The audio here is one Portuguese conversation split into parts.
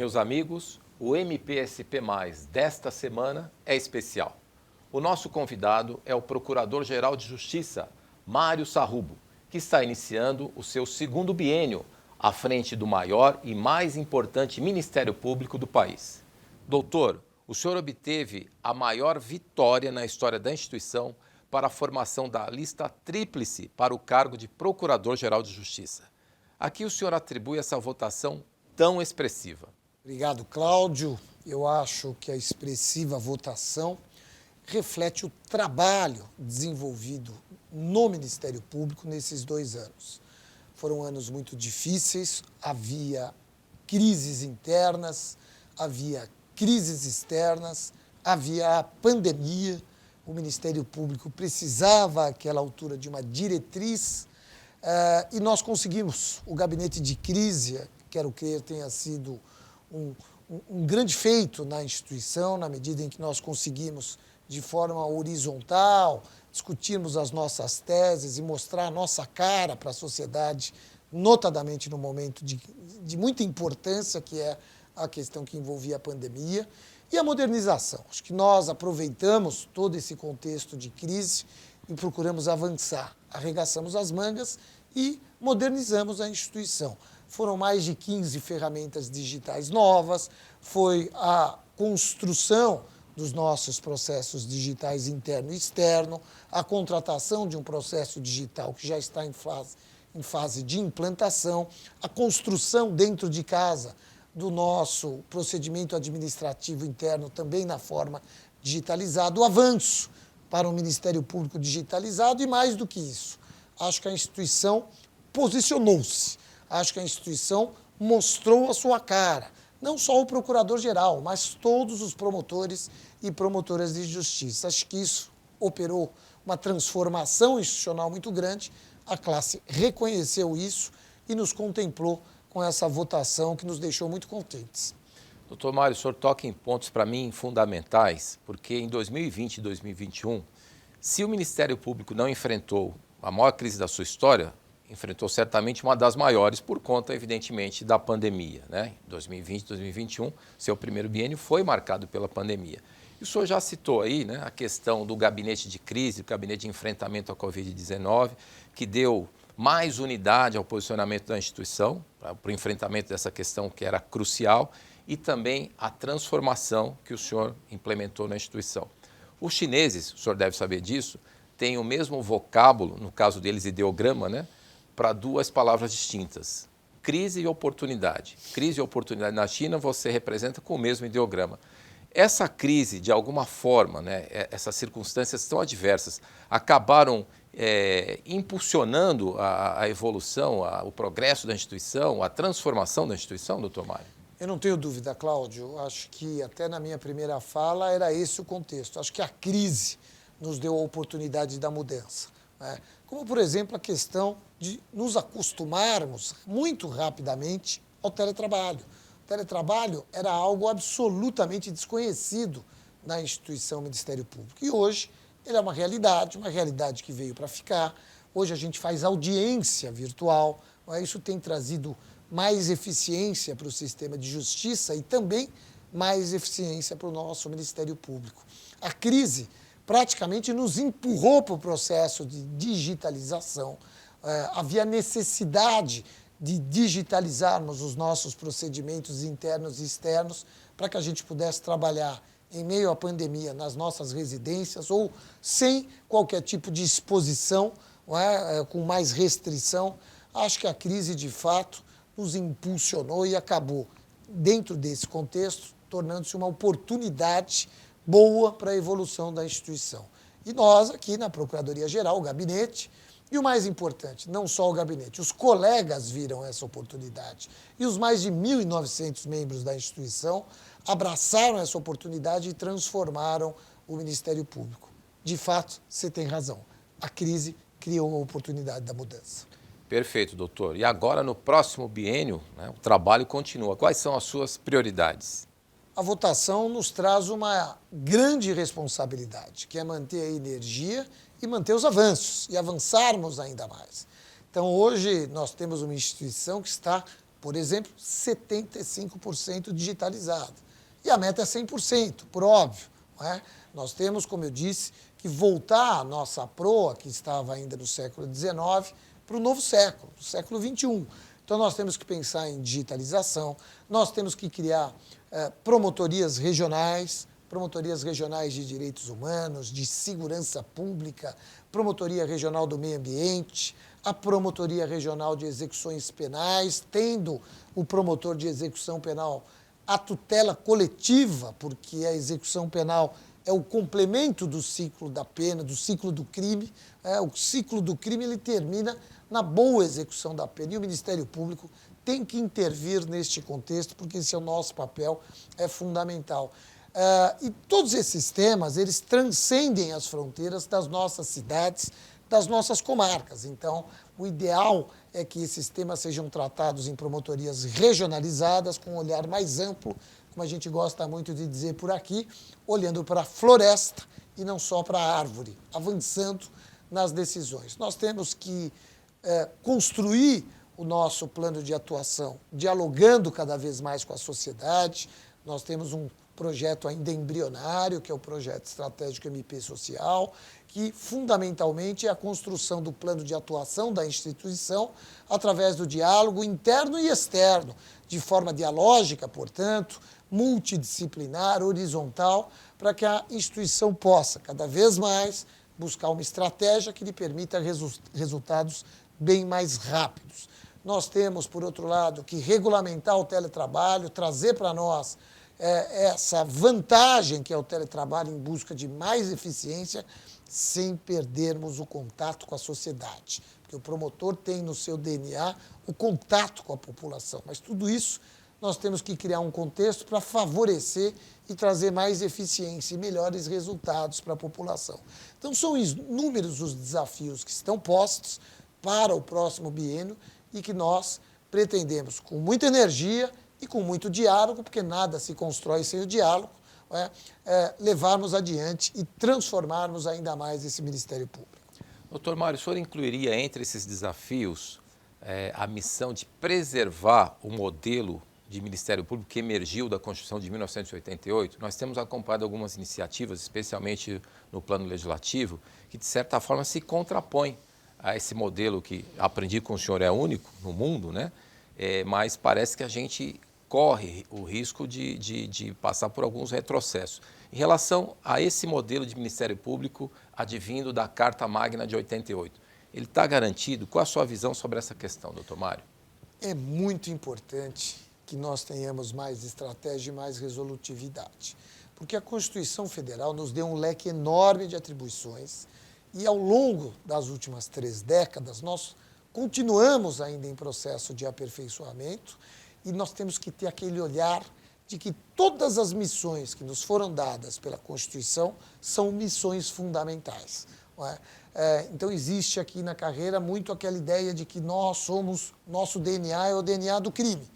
Meus amigos, o MPSP+, desta semana é especial. O nosso convidado é o Procurador-Geral de Justiça, Mário Sarrubo, que está iniciando o seu segundo biênio à frente do maior e mais importante Ministério Público do país. Doutor, o senhor obteve a maior vitória na história da instituição para a formação da lista tríplice para o cargo de Procurador-Geral de Justiça. A que o senhor atribui essa votação tão expressiva? Obrigado, Cláudio. Eu acho que a expressiva votação reflete o trabalho desenvolvido no Ministério Público nesses 2 anos. Foram anos muito difíceis, havia crises internas, havia crises externas, havia a pandemia. O Ministério Público precisava, àquela altura, de uma diretriz e nós conseguimos. O gabinete de crise, quero crer, tenha sido um grande feito na instituição, na medida em que nós conseguimos, de forma horizontal, discutirmos as nossas teses e mostrar a nossa cara para a sociedade, notadamente no momento de muita importância, que é a questão que envolvia a pandemia, e a modernização. Acho que nós aproveitamos todo esse contexto de crise e procuramos avançar. Arregaçamos as mangas e modernizamos a instituição. Foram mais de 15 ferramentas digitais novas, foi a construção dos nossos processos digitais interno e externo, a contratação de um processo digital que já está em fase de implantação, a construção dentro de casa do nosso procedimento administrativo interno também na forma digitalizada, o avanço para um Ministério Público digitalizado e, mais do que isso, acho que a instituição posicionou-se. Acho que a instituição mostrou a sua cara, não só o procurador-geral, mas todos os promotores e promotoras de justiça. Acho que isso operou uma transformação institucional muito grande, a classe reconheceu isso e nos contemplou com essa votação que nos deixou muito contentes. Doutor Mário, o senhor toca em pontos, para mim, fundamentais, porque em 2020 e 2021, se o Ministério Público não enfrentou a maior crise da sua história, enfrentou certamente uma das maiores por conta, evidentemente, da pandemia, né? 2020, 2021, seu primeiro biênio foi marcado pela pandemia. E o senhor já citou aí, né, a questão do gabinete de crise, do gabinete de enfrentamento à Covid-19, que deu mais unidade ao posicionamento da instituição, para o enfrentamento dessa questão que era crucial, e também a transformação que o senhor implementou na instituição. Os chineses, o senhor deve saber disso, têm o mesmo vocábulo, no caso deles, ideograma, né, para 2 palavras distintas, crise e oportunidade. Crise e oportunidade na China você representa com o mesmo ideograma. Essa crise, de alguma forma, né, essas circunstâncias tão adversas, acabaram impulsionando a evolução, o progresso da instituição, a transformação da instituição, doutor Mário? Eu não tenho dúvida, Cláudio. Acho que até na minha primeira fala era esse o contexto. Acho que a crise nos deu a oportunidade da mudança, né? Como, por exemplo, a questão de nos acostumarmos muito rapidamente ao teletrabalho. O teletrabalho era algo absolutamente desconhecido na instituição Ministério Público. E hoje ele é uma realidade que veio para ficar. Hoje a gente faz audiência virtual, isso tem trazido mais eficiência para o sistema de justiça e também mais eficiência para o nosso Ministério Público. A crise praticamente nos empurrou para o processo de digitalização. Havia necessidade de digitalizarmos os nossos procedimentos internos e externos para que a gente pudesse trabalhar em meio à pandemia nas nossas residências ou sem qualquer tipo de exposição, com mais restrição. Acho que a crise, de fato, nos impulsionou e acabou, dentro desse contexto, tornando-se uma oportunidade boa para a evolução da instituição. E nós, aqui na Procuradoria-Geral, o gabinete, e o mais importante, não só o gabinete, os colegas viram essa oportunidade. E os mais de 1.900 membros da instituição abraçaram essa oportunidade e transformaram o Ministério Público. De fato, você tem razão. A crise criou a oportunidade da mudança. Perfeito, doutor. E agora, no próximo biênio, né, o trabalho continua. Quais são as suas prioridades? A votação nos traz uma grande responsabilidade, que é manter a energia e manter os avanços, e avançarmos ainda mais. Então, hoje, nós temos uma instituição que está por exemplo, 75% digitalizada. E a meta é 100%, por óbvio. Não é? Nós temos, como eu disse, que voltar a nossa proa, que estava ainda no século XIX, para o novo século, o século XXI. Então, nós temos que pensar em digitalização, nós temos que criar promotorias regionais de direitos humanos, de segurança pública, promotoria regional do meio ambiente, a promotoria regional de execuções penais, tendo o promotor de execução penal a tutela coletiva, porque a execução penal é o complemento do ciclo da pena, do ciclo do crime. O ciclo do crime ele termina na boa execução da pena. E o Ministério Público tem que intervir neste contexto, porque esse é o nosso papel, é fundamental. E todos esses temas, eles transcendem as fronteiras das nossas cidades, das nossas comarcas. Então, o ideal é que esses temas sejam tratados em promotorias regionalizadas, com um olhar mais amplo, como a gente gosta muito de dizer por aqui, olhando para a floresta e não só para a árvore, avançando nas decisões. Nós temos que construir o nosso plano de atuação, dialogando cada vez mais com a sociedade. Nós temos um projeto ainda embrionário, que é o projeto estratégico MP Social, que fundamentalmente é a construção do plano de atuação da instituição através do diálogo interno e externo, de forma dialógica, portanto, multidisciplinar, horizontal, para que a instituição possa, cada vez mais, buscar uma estratégia que lhe permita resultados bem mais rápidos. Nós temos, por outro lado, que regulamentar o teletrabalho, trazer para nós essa vantagem que é o teletrabalho em busca de mais eficiência, sem perdermos o contato com a sociedade. Porque o promotor tem no seu DNA o contato com a população. Mas tudo isso nós temos que criar um contexto para favorecer e trazer mais eficiência e melhores resultados para a população. Então, são inúmeros os desafios que estão postos para o próximo biênio e que nós pretendemos, com muita energia e com muito diálogo, porque nada se constrói sem o diálogo, levarmos adiante e transformarmos ainda mais esse Ministério Público. Doutor Mário, o senhor incluiria entre esses desafios a missão de preservar o modelo de Ministério Público que emergiu da Constituição de 1988? Nós temos acompanhado algumas iniciativas, especialmente no plano legislativo, que de certa forma se contrapõem a esse modelo que aprendi com o senhor é único no mundo, né? Mas parece que a gente corre o risco de passar por alguns retrocessos. Em relação a esse modelo de Ministério Público advindo da Carta Magna de 88, ele está garantido? Qual a sua visão sobre essa questão, doutor Mário? É muito importante que nós tenhamos mais estratégia e mais resolutividade, porque a Constituição Federal nos deu um leque enorme de atribuições e, ao longo das últimas 3 décadas, nós continuamos ainda em processo de aperfeiçoamento e nós temos que ter aquele olhar de que todas as missões que nos foram dadas pela Constituição são missões fundamentais. Não é? Então, existe aqui na carreira muito aquela ideia de que nosso DNA é o DNA do crime.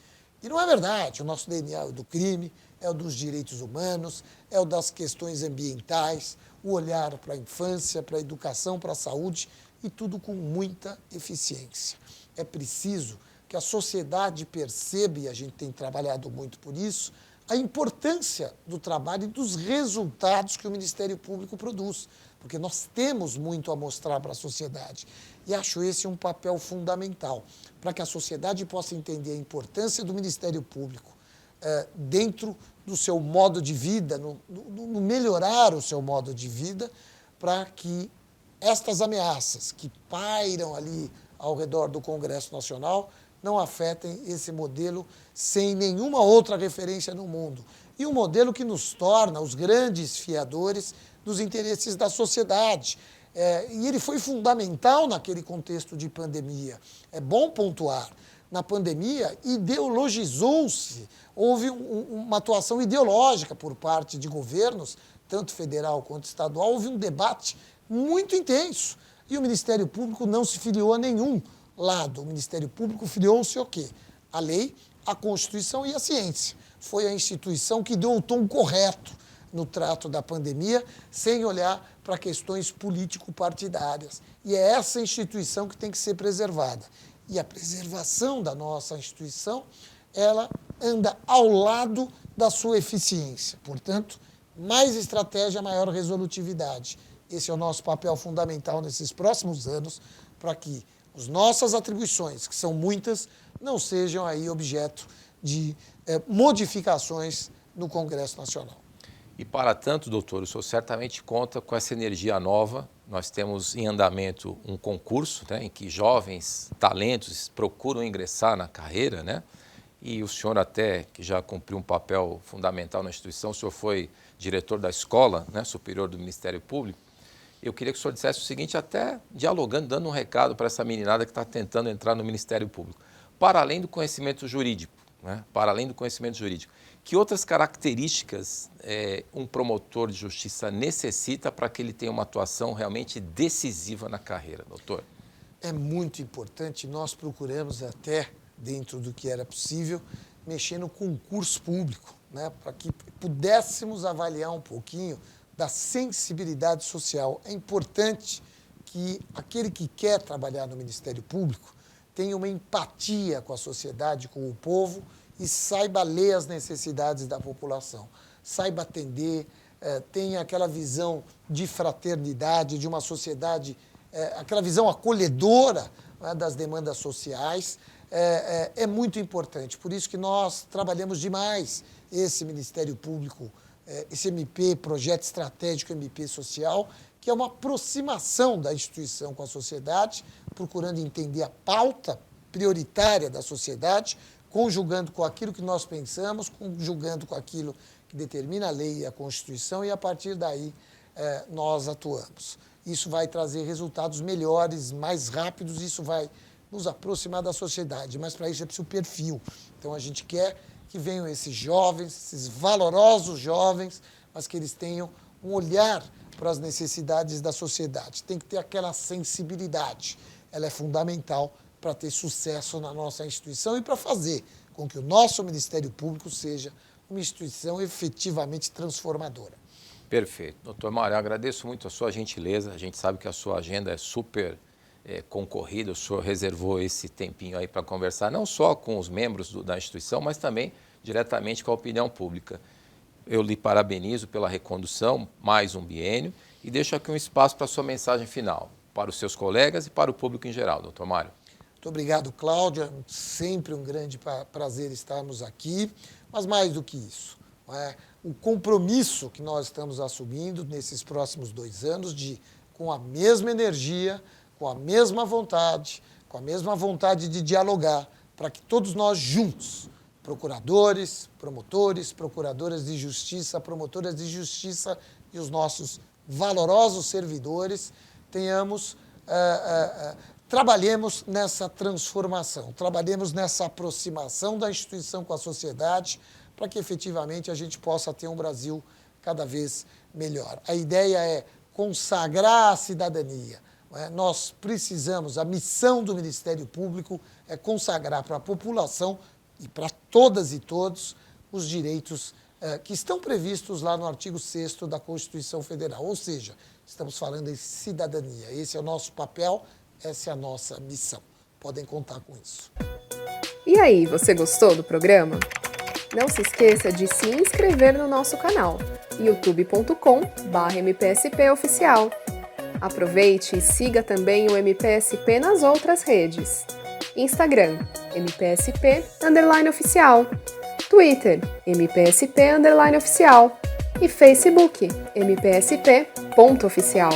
E não é verdade. O nosso DNA é o do crime, é o dos direitos humanos, é o das questões ambientais, o olhar para a infância, para a educação, para a saúde, e tudo com muita eficiência. É preciso que a sociedade perceba, e a gente tem trabalhado muito por isso, a importância do trabalho e dos resultados que o Ministério Público produz, porque nós temos muito a mostrar para a sociedade. E acho esse um papel fundamental, para que a sociedade possa entender a importância do Ministério Público dentro do seu modo de vida, no melhorar o seu modo de vida, para que estas ameaças que pairam ali ao redor do Congresso Nacional não afetem esse modelo sem nenhuma outra referência no mundo. E um modelo que nos torna os grandes fiadores dos interesses da sociedade. E ele foi fundamental naquele contexto de pandemia. É bom pontuar. Na pandemia, ideologizou-se, houve uma atuação ideológica por parte de governos, tanto federal quanto estadual, houve um debate muito intenso. E o Ministério Público não se filiou a nenhum lado. O Ministério Público filiou-se ao quê? A lei, a Constituição e a ciência. Foi a instituição que deu o tom correto no trato da pandemia, sem olhar para questões político-partidárias. E é essa instituição que tem que ser preservada. e a preservação da nossa instituição, ela anda ao lado da sua eficiência. Portanto, mais estratégia, maior resolutividade. Esse é o nosso papel fundamental nesses próximos anos, para que as nossas atribuições, que são muitas, não sejam aí objeto de modificações no Congresso Nacional. E para tanto, doutor, o senhor certamente conta com essa energia nova. Nós temos em andamento um concurso, né, em que jovens talentos procuram ingressar na carreira, né? E o senhor até, que já cumpriu um papel fundamental na instituição, o senhor foi diretor da Escola, né, Superior do Ministério Público. Eu queria que o senhor dissesse o seguinte, até dialogando, dando um recado para essa meninada que está tentando entrar no Ministério Público. Para além do conhecimento jurídico, né, para além do conhecimento jurídico, que outras características um promotor de justiça necessita para que ele tenha uma atuação realmente decisiva na carreira, doutor? É muito importante, nós procuramos até, dentro do que era possível, mexer no concurso público, né, para que pudéssemos avaliar um pouquinho da sensibilidade social. É importante que aquele que quer trabalhar no Ministério Público tenha uma empatia com a sociedade, com o povo, e saiba ler as necessidades da população, saiba atender, tenha aquela visão de fraternidade, de uma sociedade, aquela visão acolhedora, né, das demandas sociais, é muito importante. Por isso que nós trabalhamos demais esse Ministério Público, esse MP, Projeto Estratégico MP Social, que é uma aproximação da instituição com a sociedade, procurando entender a pauta prioritária da sociedade, conjugando com aquilo que nós pensamos, conjugando com aquilo que determina a lei e a Constituição, e a partir daí nós atuamos. Isso vai trazer resultados melhores, mais rápidos, isso vai nos aproximar da sociedade, mas para isso é preciso perfil. Então a gente quer que venham esses jovens, esses valorosos jovens, mas que eles tenham um olhar para as necessidades da sociedade. Tem que ter aquela sensibilidade, ela é fundamental para ter sucesso na nossa instituição e para fazer com que o nosso Ministério Público seja uma instituição efetivamente transformadora. Perfeito. Doutor Mário, eu agradeço muito a sua gentileza. A gente sabe que a sua agenda é super concorrida. O senhor reservou esse tempinho aí para conversar, não só com os membros da instituição, mas também diretamente com a opinião pública. Eu lhe parabenizo pela recondução, mais um biênio, e deixo aqui um espaço para a sua mensagem final, para os seus colegas e para o público em geral, doutor Mário. Muito obrigado, Cláudia. Sempre um grande prazer estarmos aqui, mas mais do que isso, o compromisso que nós estamos assumindo nesses próximos 2 anos de, com a mesma energia, com a mesma vontade de dialogar, para que todos nós juntos, procuradores, promotores, procuradoras de justiça, promotoras de justiça e os nossos valorosos servidores, trabalhemos nessa transformação, trabalhemos nessa aproximação da instituição com a sociedade, para que efetivamente a gente possa ter um Brasil cada vez melhor. A ideia é consagrar a cidadania. Nós precisamos, a missão do Ministério Público é consagrar para a população e para todas e todos os direitos que estão previstos lá no artigo 6º da Constituição Federal. Ou seja, estamos falando em cidadania. Esse é o nosso papel, essa é a nossa missão. Podem contar com isso. E aí, você gostou do programa? Não se esqueça de se inscrever no nosso canal, youtube.com/mpspoficial. Aproveite e siga também o MPSP nas outras redes. Instagram, MPSP_oficial. Twitter, MPSP_oficial. E Facebook, MPSP.oficial.